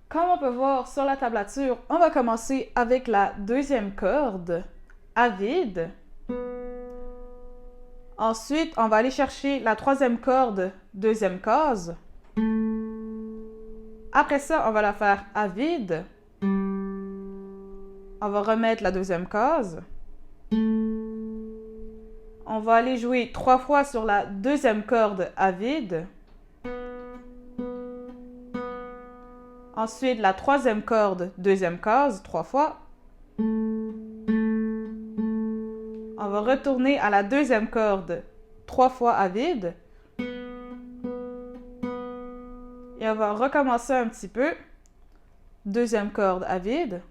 Comme on peut voir sur la tablature, on va commencer avec la deuxième corde à vide. Ensuite, on va aller chercher la troisième corde, deuxième case. Après ça, on va la faire à vide. On va remettre la deuxième case. On va aller jouer 3 fois sur la deuxième corde à vide. Ensuite, la troisième corde, deuxième case, 3 fois. On va retourner à la deuxième corde, 3 fois à vide. Et on va recommencer un petit peu. Deuxième corde à vide.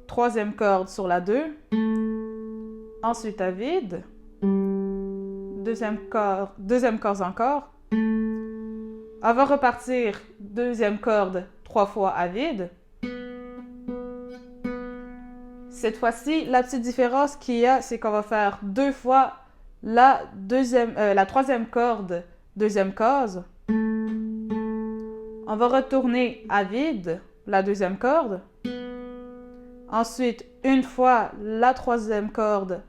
Troisième corde sur la 2. Ensuite à vide. Deuxième corde encore. On va repartir deuxième corde 3 fois à vide. Cette fois-ci, la petite différence qu'il y a, c'est qu'on va faire 2 fois la troisième corde, deuxième case. On va retourner à vide, la deuxième corde. Ensuite, une fois la troisième corde,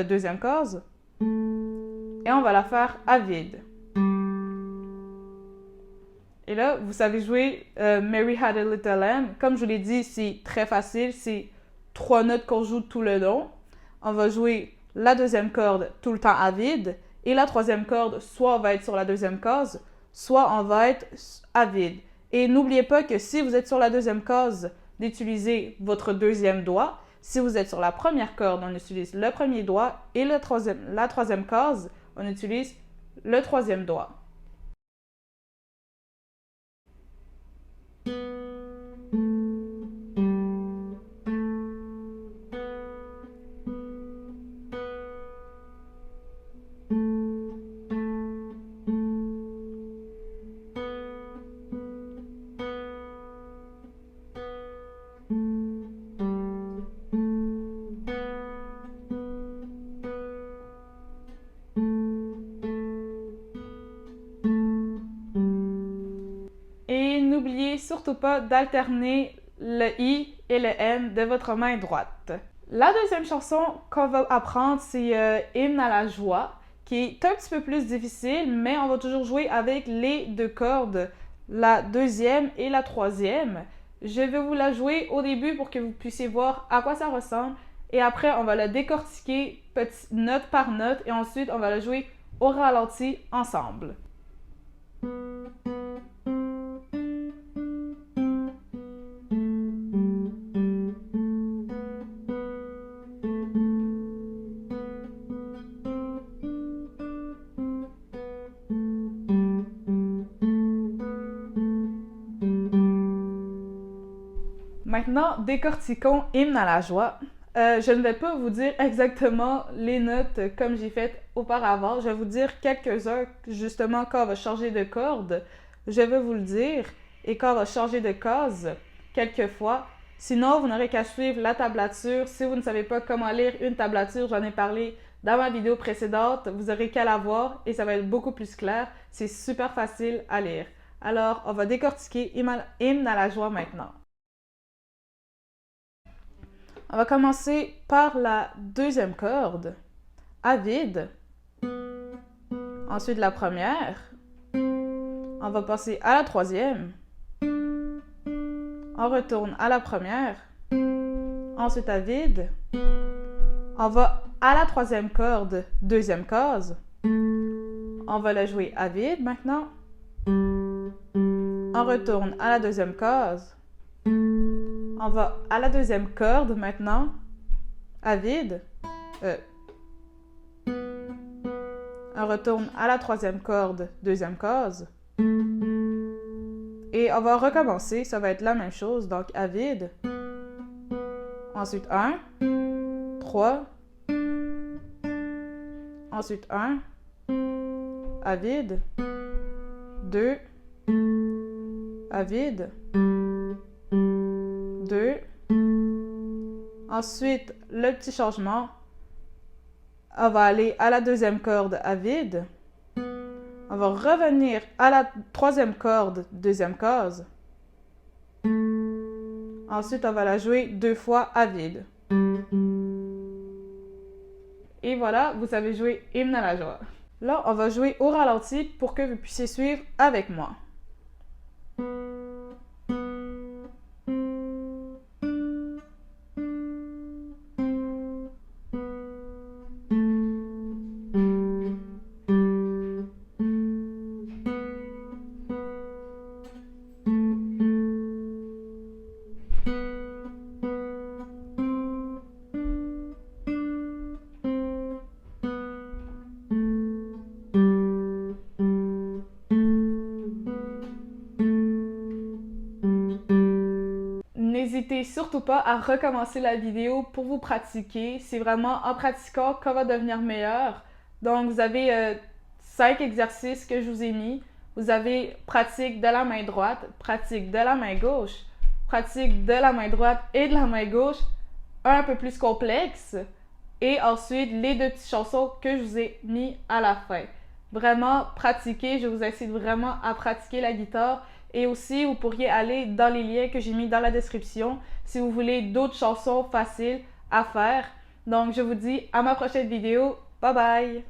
deuxième case. Et on va la faire à vide. Et là, vous savez jouer Mary Had a Little Lamb. Comme je vous l'ai dit, c'est très facile. C'est 3 notes qu'on joue tout le long. On va jouer la deuxième corde tout le temps à vide. Et la troisième corde, soit on va être sur la deuxième case, soit on va être à vide. Et n'oubliez pas que si vous êtes sur la deuxième case, d'utiliser votre deuxième doigt. Si vous êtes sur la première corde, on utilise le premier doigt. Et la troisième case, on utilise le troisième doigt. Et n'oubliez surtout pas d'alterner le I et le M de votre main droite. La deuxième chanson qu'on va apprendre, c'est Hymne à la joie, qui est un petit peu plus difficile, mais on va toujours jouer avec les 2 cordes, la deuxième et la troisième. Je vais vous la jouer au début pour que vous puissiez voir à quoi ça ressemble, et après on va la décortiquer note par note, et ensuite on va la jouer au ralenti ensemble. Maintenant, décortiquons Hymne à la joie. Je ne vais pas vous dire exactement les notes comme j'ai fait auparavant. Je vais vous dire quelques-uns, justement, quand on va changer de corde. Je vais vous le dire. Et quand on va changer de case, quelquefois. Sinon, vous n'aurez qu'à suivre la tablature. Si vous ne savez pas comment lire une tablature, j'en ai parlé dans ma vidéo précédente. Vous n'aurez qu'à la voir et ça va être beaucoup plus clair. C'est super facile à lire. Alors, on va décortiquer Hymne à la joie maintenant. On va commencer par la deuxième corde, à vide. Ensuite la première. On va passer à la troisième. On retourne à la première. Ensuite à vide. On va à la troisième corde, deuxième case. On va la jouer à vide maintenant. On retourne à la deuxième case. On va à la deuxième corde maintenant, à vide. On retourne à la troisième corde, deuxième case. Et on va recommencer, ça va être la même chose, donc à vide. Ensuite 1, 3. Ensuite 1, à vide, 2, à vide, 2. Ensuite, le petit changement, on va aller à la deuxième corde à vide. On va revenir à la troisième corde, deuxième case. Ensuite, on va la jouer 2 fois à vide. Et voilà, vous avez joué Hymne à la joie. Là, on va jouer au ralenti pour que vous puissiez suivre avec moi. N'hésitez surtout pas à recommencer la vidéo pour vous pratiquer. C'est vraiment en pratiquant qu'on va devenir meilleur. Donc, vous avez 5 exercices que je vous ai mis. Vous avez pratique de la main droite, pratique de la main gauche, pratique de la main droite et de la main gauche, un peu plus complexe. Et ensuite, les 2 petites chansons que je vous ai mis à la fin. Vraiment, pratiquez. Je vous incite vraiment à pratiquer la guitare. Et aussi, vous pourriez aller dans les liens que j'ai mis dans la description si vous voulez d'autres chansons faciles à faire. Donc, je vous dis à ma prochaine vidéo. Bye bye!